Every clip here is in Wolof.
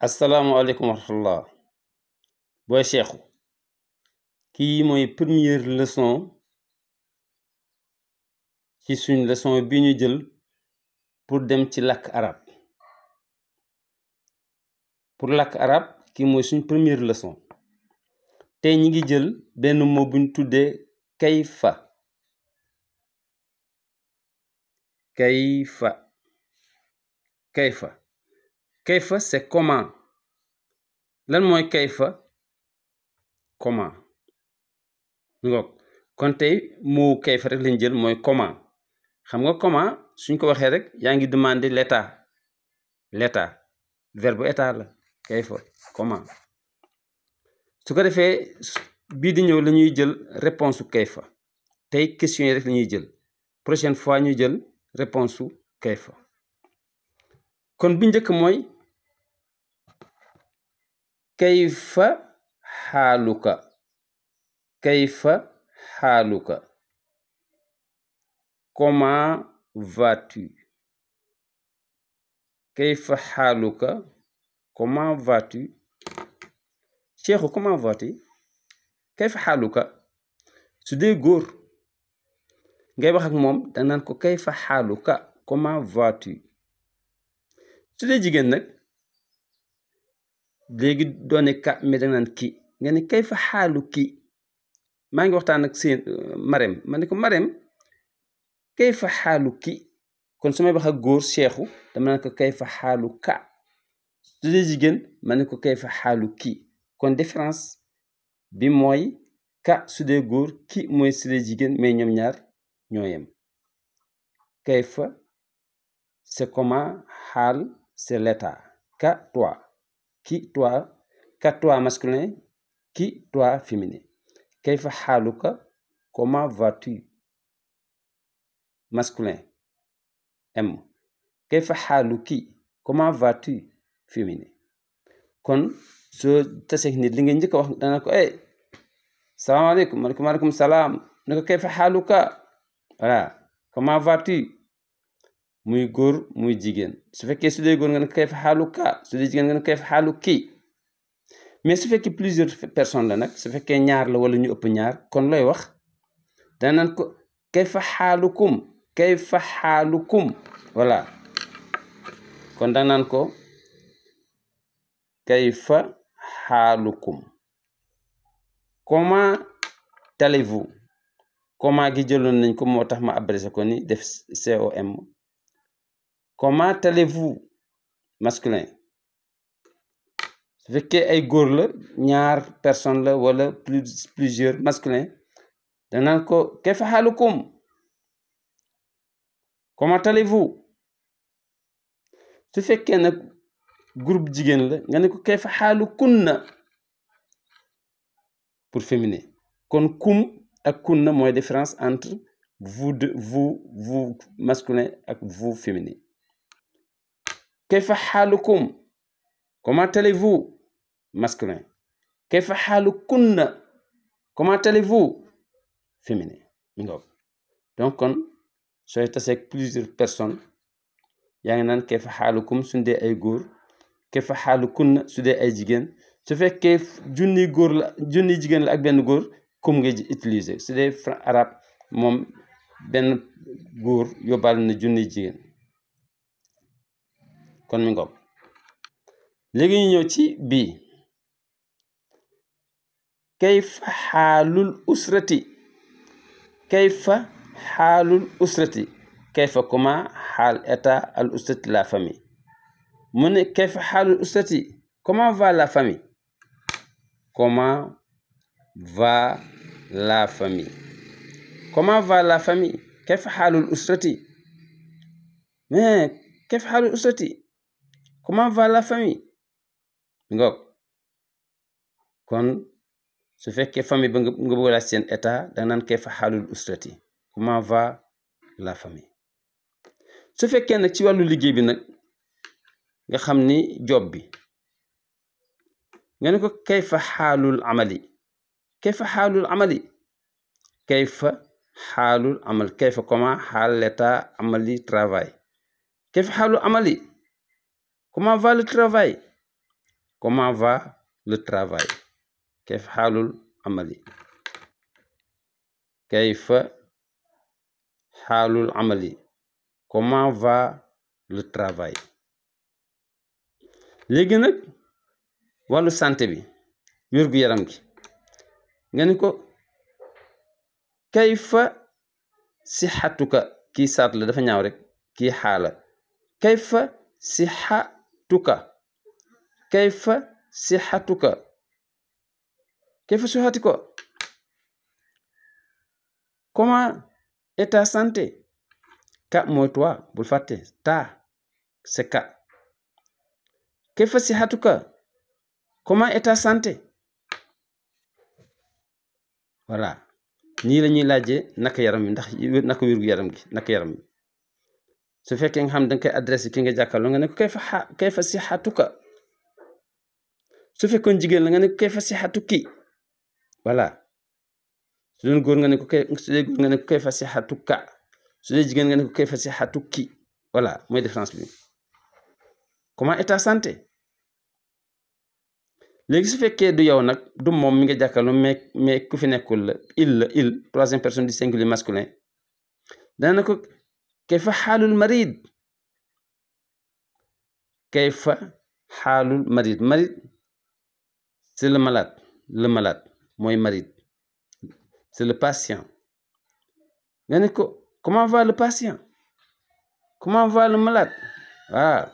asalaamaaleykum wa rahmatullah booy Cheikhou kii mooy première leçon ci suñ leçon bi ñu jël pour dem ci làkk arab kii mooy suñ première leçon tey ñi ngi jël benn mot buñ tuddee kayfa c'est comment lan mooy kayfa comment ngoog kon tey moo kayfa rek lañ jël mooy comment xam nga comment suñ ko waxee rek yaa ngi demander l'état verbe état la kayfa comment su ko defee bii di ñëw la ñuy jël réponse su kayfa tey question yi rek la ñuy jël prochaine fois ñu jël réponse su kayfa kon bi njëkk mooy kayfa xaaluka comment vas-tu kayfa xaaluka comment vas-tu Cheikhou comment vas-tu kayfa xaaluka su dee góor ngay wax ak moom danga naan ko kayfa xaaluka comment vas-tu su dee jigéen nag léegi doone ka mais danga naan ki nga ne kayfa xaalu ki maa ngi waxtaan ak seen Marème ma ne ko Marème kayfa xaalu ki kon su may wax ak góor Cheikhou dama naan ko kayfa xaalu ka su dee jigéen ma ne ko kayfa xaalu ki kon différence bi mooy ka su dee góor ki mooy su dee jigéen mais ñoom ñaar ñoo yem kayfa c'est comment xaal c'est l'état ka toi qui toi ka toi masculin qui toi féminin kayfa xaaluka comment vas-tu masculin m kayfa xaaluki comment vas-tu féminin kon soo tasee nit li nga njëkk a wax dana ko salaamaaleykum maaleykum salaam ne ko kayfa xaaluka voilà comment vas-tu muy góor muy jigéen su fekkee su dee góor nga ne kayfa xaaluka su dee jigéen nga ne kayfa xaaluki mais su fekkee plusieurs personnes la nag su fekkee ñaar la wala ñu ëpp ñaar kon looy wax dana naan ko kayfa xaalukum voilà kon dana naan ko kayfa xaalukum comment allez-vous comment gi jëloon nañ ko moo tax ma abrégé ko ni def com comment allez-vous masculin su fekkee ay góor la ñaar personne la wala plusieurs masculin da naan ko kayfa xaalukum comment allez-vous su fekkee nag groupe jigéen la nga ne ko kayfa xaalukunna pour féminin kon kum ak kunna mooy différence entre vous masculin ak vous féminin kayfa xaalukum comment allez-vous masculin kayfa xaalukunna comment allez-vous féminin mi nga donc kon sooy taseeg plusieurs personnes yaa ngi naan kayfa xaalukum su dee ay góor kayfa xaalukunna su dee ay jigéen su fekkee junni jigéen la ak benn góor kum nga utiliser su dee arab moom benn góor yóbbaale na junni jigéen kon mi ngoog léegi ñu ñëw ci bii kayfa xaalul usrati kayfa comment xaal état al usrati la famille mu ne kayfa xaalul usrati comment va la famille kayfa xaalul usrati mais kayfa xaalul usrati comment va la famille ngoog kon su fekkee famille ba nga bëgg laaj seen état danga naan kayfa xaalul usrati comment va la famille su fekkee nag ci wàllu liggéey bi nag nga xam ni job bi nga ne ko kayfa xaalul amali kayfa comment xaal l'état amali travail kayfa xaalul amali comment va le travail comment va le travail كيف حال العمل كيف حال العمل comment va le travail léegi nag wàllu santé bi wérgu yaram gi nga ni ko kayfa sihatuka kii saat la dafa ñaaw rek kii xaala kayfa sihatuka kayfa sihatuka kayfa sihatuka comment est ta santé ka mooy toi bul fàtte ta c'est ka kayfa sihatuka comment est ta santé voilà nii la ñuy laajee naka yaram bi ndax naka wérgu yaram gi naka yaram bi su fekkee nga xam danga koy adressé ki nga jàkkaarloo nga ne ko kayfa sihatuka su fekkoon jigéen la nga ne ko kayfa sihatuki voilà su doon góor nga ne ko kayfa sihatuka su dee jigéen nga ne ko kayfa sihatuki voilà mooy différence bi comment est ta santé léegi su fekkee du yow nag du moom mi nga jàkkaarloo mais ku fi nekkul la il troisième personne du singulier masculin dana ko kayfa xaalul marid kayfa xaalul marid c'est le malade mooy marid c'est le patient nga ne ko comment va le patient comment va le malade waaw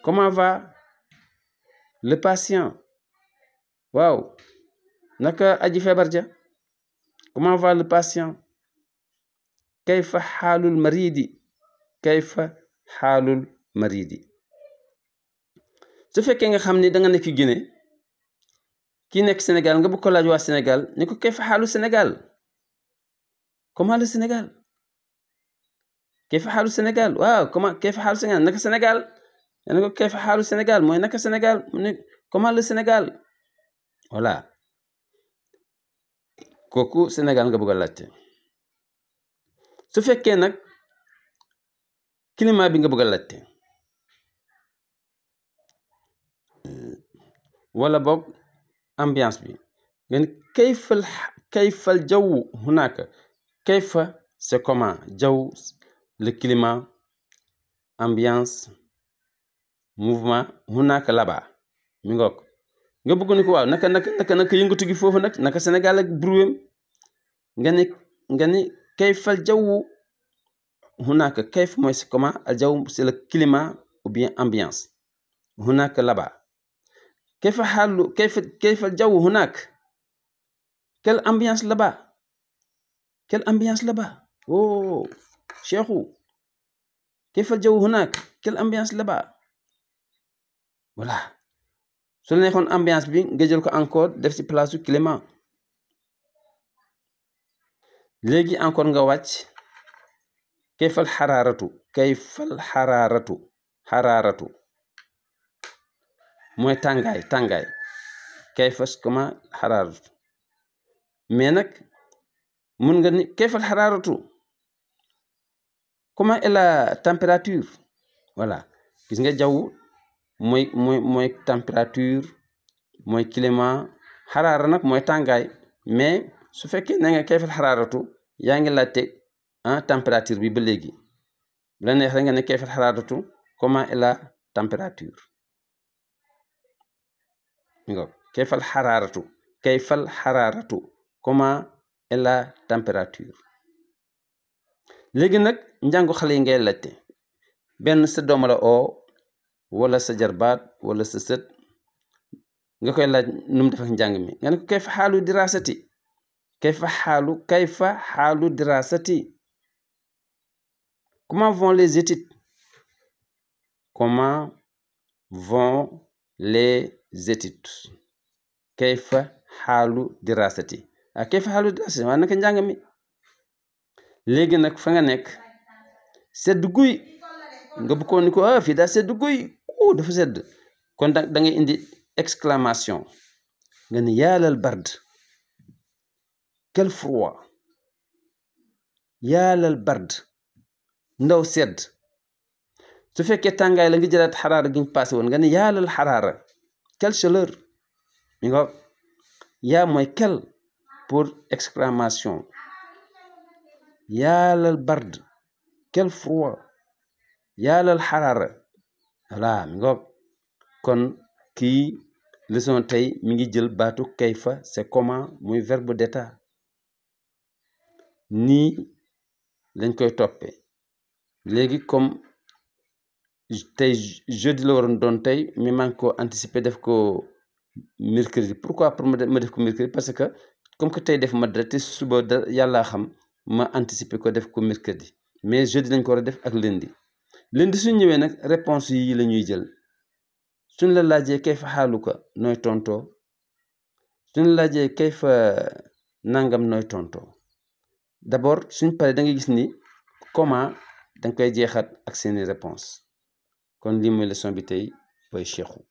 comment va le patient waaw naka aji feebar ja comment va le patient kayfa xaalul maridi kayfa xaalul maridi su fekkee nga xam ni da nga nekk Guinée kii nekk Sénégal nga bëgg ko laaj waa Sénégal ni ko kayfa xaalu Sénégal comment le Sénégal kayfa xaalu Sénégal waaw comment kayfa xaalu Sénégal naka Sénégal ne ko kayfa xaalu Sénégal mooy naka Sénégal mu ne comment le Sénégal voilà kooku Sénégal nga bëgg a laajte su fekkee nag climat bi nga bëgg a laajte wala boog ambiance bi ngeen kayfal jaww hunaka kayfa c'est comment jaww le climat ambiance mouvement hunaka là-bas mi ngoog nga bëgg ni ko waaw naka yëngatu gi foofu nag naka Sénégal ak bruwem nga ni kayfal jaww hunaka kayf mooy c'est comment al jaww c'est le climat ou bien ambiance hunaka là-bas كيف الجو هناك quelle ambiance là-bas oh Cheikhou كيف الجو هناك quelle ambiance là-bas voilà su la neexoon ambiance bi nga jël ko encore def ci place su climat léegi encore nga wàcc kayfal xaraaratu mooy tàngaay kayfa comment xaraaratu mais nag mun nga ni kayfal xaraaratu comment est la température voilà gis nga jaww mooy température mooy climat xaraara nag mooy tàngaay mais su fekkee ne nga kayfal xaraaratu yaa ngi laajte température bi ba léegi bu la neex rek nga ne kayfal xaraaratu comment est la température kayfal xaraaratu comment est la température léegi nag njàngu xale yi ngay laajte benn sa doom la oo wala sa jarbaat wala sa sët nga koy laaj nu mu def ak njàng mi nga ne ko kayfa xaalu dirasati kayfa xaalu dirasati comment vont les études comment vont les études kayfa xaalu dirasati kayfa xaalu dirasati waaye naka njàng mi léegi nag fa nga nekk sedd guy nga bëgg ko ni ko fii daal sedd guy dafa sedd kon da ngay indi exclamation nga ni yaalal bard quel froid yaalal bard ndaw sedd su fekkee tàngaay la nga jëlaat xaraara gi ñu passé woon nga ni yaalal xaraara quelle chaleur mi nga yaa mooy quel pour exclamation yaalal bard quel froid yaalal xaraara voilà mi nga kon kii leçon tey mi ngi jël baatu kayfa c'est comment muy verbe d'état nii lañ koy toppee léegi comme tey jeudi la waroon doon tey mais maa ngi ko anticiper def ko mercredi pourquoi pour ma def ko mercredi parce que comme que tey def ma dara te suba da yàllaa xam ma anticiper ko def ko mercredi mais jeudi lañ ko war a def ak lundi suñ ñëwee nag réponse yi la ñuy jël suñ la laajee kayfa xaaluka nooy tontoo suñ la laajee kayfa nangam nooy tontoo d'abord suñ paree da nga gis ni comment danga koy jeexaat ak seeni réponse kon lii mooy leçon bi tey booy Cheikhou